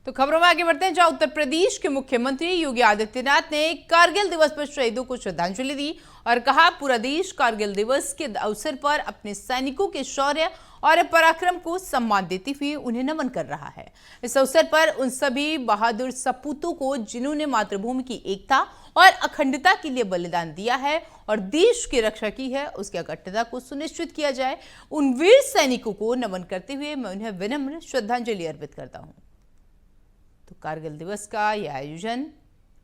तो खबरों में आगे बढ़ते हैं, जहां उत्तर प्रदेश के मुख्यमंत्री योगी आदित्यनाथ ने कारगिल दिवस पर शहीदों को श्रद्धांजलि दी और कहा, पूरा देश कारगिल दिवस के अवसर पर अपने सैनिकों के शौर्य और पराक्रम को सम्मान देते हुए उन्हें नमन कर रहा है। इस अवसर पर उन सभी बहादुर सपूतों को जिन्होंने मातृभूमि की एकता और अखंडता के लिए बलिदान दिया है और देश की रक्षा की है, उसकी अखंडता को सुनिश्चित किया जाए, उन वीर सैनिकों को नमन करते हुए मैं उन्हें विनम्र श्रद्धांजलि अर्पित करता हूं। तो कारगिल दिवस का यह आयोजन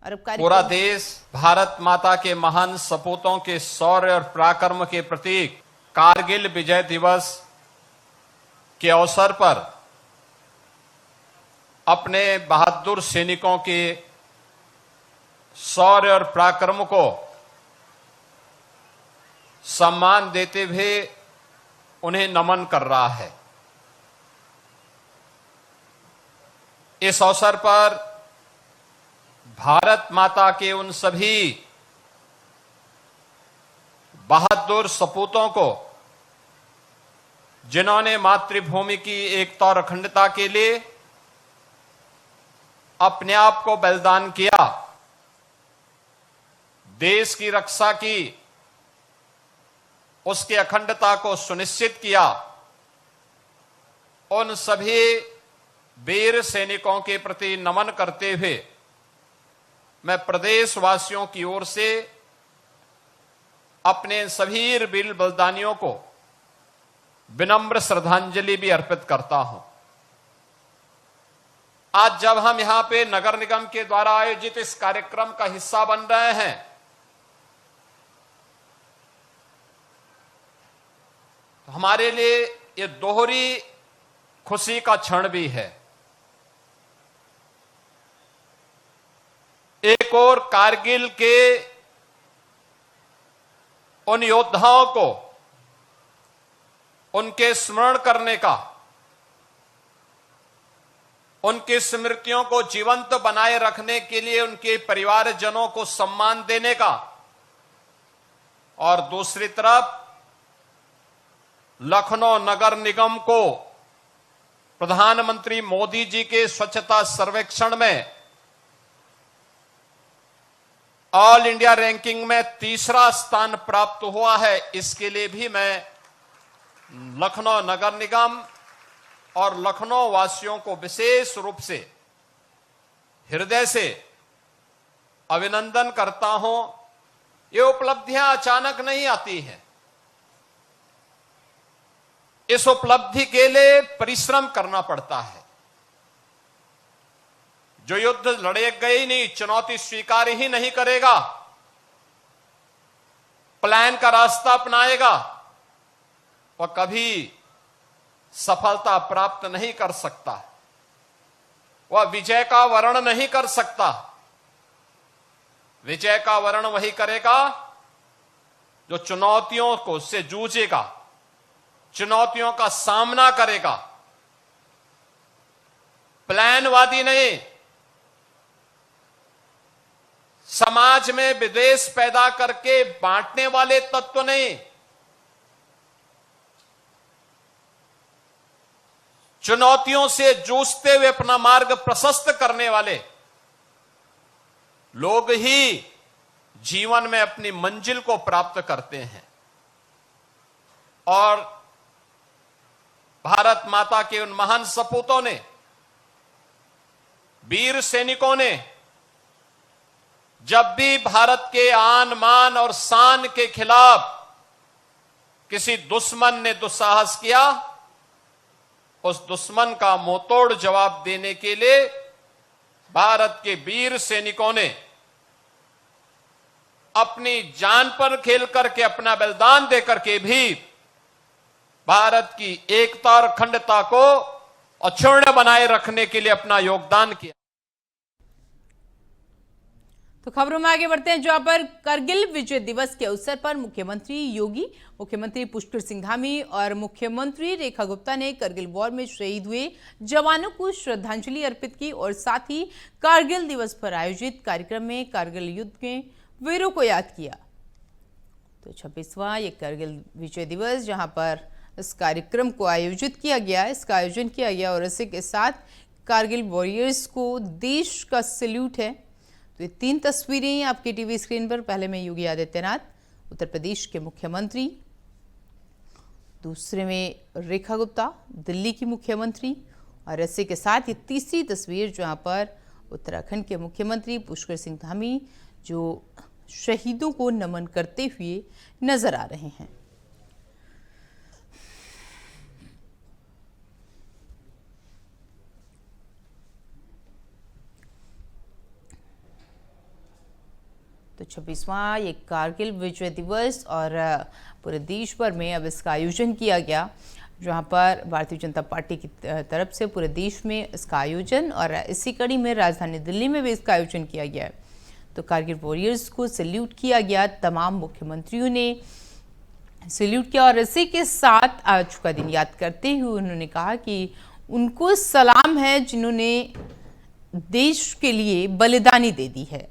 और पूरा देश भारत माता के महान सपूतों के शौर्य और पराक्रम के प्रतीक कारगिल विजय दिवस के अवसर पर अपने बहादुर सैनिकों के शौर्य और पराक्रम को सम्मान देते हुए उन्हें नमन कर रहा है। इस अवसर पर भारत माता के उन सभी बहादुर सपूतों को जिन्होंने मातृभूमि की एकता और अखंडता के लिए अपने आप को बलिदान किया, देश की रक्षा की, उसकी अखंडता को सुनिश्चित किया, उन सभी वीर सैनिकों के प्रति नमन करते हुए मैं प्रदेशवासियों की ओर से अपने सभी वीर बलिदानियों को विनम्र श्रद्धांजलि भी अर्पित करता हूं। आज जब हम यहां पे नगर निगम के द्वारा आयोजित इस कार्यक्रम का हिस्सा बन रहे हैं, तो हमारे लिए ये दोहरी खुशी का क्षण भी है। एक और कारगिल के उन योद्धाओं को उनके स्मरण करने का, उनकी स्मृतियों को जीवंत बनाए रखने के लिए उनके परिवारजनों को सम्मान देने का, और दूसरी तरफ लखनऊ नगर निगम को प्रधानमंत्री मोदी जी के स्वच्छता सर्वेक्षण में ऑल इंडिया रैंकिंग में तीसरा स्थान प्राप्त हुआ है। इसके लिए भी मैं लखनऊ नगर निगम और लखनऊ वासियों को विशेष रूप से हृदय से अभिनंदन करता हूं। ये उपलब्धियां अचानक नहीं आती हैं। इस उपलब्धि के लिए परिश्रम करना पड़ता है। जो युद्ध लड़ेगा ही नहीं, चुनौती स्वीकार ही नहीं करेगा, प्लान का रास्ता अपनाएगा, वह कभी सफलता प्राप्त नहीं कर सकता, वह विजय का वर्ण नहीं कर सकता। विजय का वर्ण वही करेगा जो चुनौतियों को से जूझेगा, चुनौतियों का सामना करेगा, प्लानवादी नहीं, समाज में विद्वेष पैदा करके बांटने वाले तत्व नहीं, चुनौतियों से जूझते हुए अपना मार्ग प्रशस्त करने वाले लोग ही जीवन में अपनी मंजिल को प्राप्त करते हैं। और भारत माता के उन महान सपूतों ने, वीर सैनिकों ने जब भी भारत के आन मान और शान के खिलाफ किसी दुश्मन ने दुस्साहस किया, उस दुश्मन का मुंहतोड़ जवाब देने के लिए भारत के वीर सैनिकों ने अपनी जान पर खेल करके, अपना बलिदान देकर के भी भारत की एकता और अखंडता को अक्षुण्ण बनाए रखने के लिए अपना योगदान किया। तो खबरों में आगे बढ़ते हैं, जहां पर कारगिल विजय दिवस के अवसर पर मुख्यमंत्री योगी, मुख्यमंत्री पुष्कर सिंह धामी और मुख्यमंत्री रेखा गुप्ता ने कारगिल वॉर में शहीद हुए जवानों को श्रद्धांजलि अर्पित की और साथ ही कारगिल दिवस पर आयोजित कार्यक्रम में कारगिल युद्ध के वीरों को याद किया। तो 26वां ये कारगिल विजय दिवस, जहां पर इस कार्यक्रम को आयोजित किया गया, इसका आयोजन किया गया और इसी के साथ कारगिल वॉरियर्स को देश का सैल्यूट है। तो ये 3 तस्वीरें आपकी टीवी स्क्रीन पर। पहले में योगी आदित्यनाथ, उत्तर प्रदेश के मुख्यमंत्री, दूसरे में रेखा गुप्ता, दिल्ली की मुख्यमंत्री, और इसी के साथ ये तीसरी तस्वीर जहां पर उत्तराखंड के मुख्यमंत्री पुष्कर सिंह धामी जो शहीदों को नमन करते हुए नजर आ रहे हैं। तो 26वां ये कारगिल विजय दिवस और पूरे देश भर में अब इसका आयोजन किया गया, जहां पर भारतीय जनता पार्टी की तरफ से पूरे देश में इसका आयोजन, और इसी कड़ी में राजधानी दिल्ली में भी इसका आयोजन किया गया है। तो कारगिल वॉरियर्स को सैल्यूट किया गया, तमाम मुख्यमंत्रियों ने सैल्यूट किया, और इसी के साथ आज का दिन याद करते हुए उन्होंने कहा कि उनको सलाम है जिन्होंने देश के लिए बलिदानी दे दी है।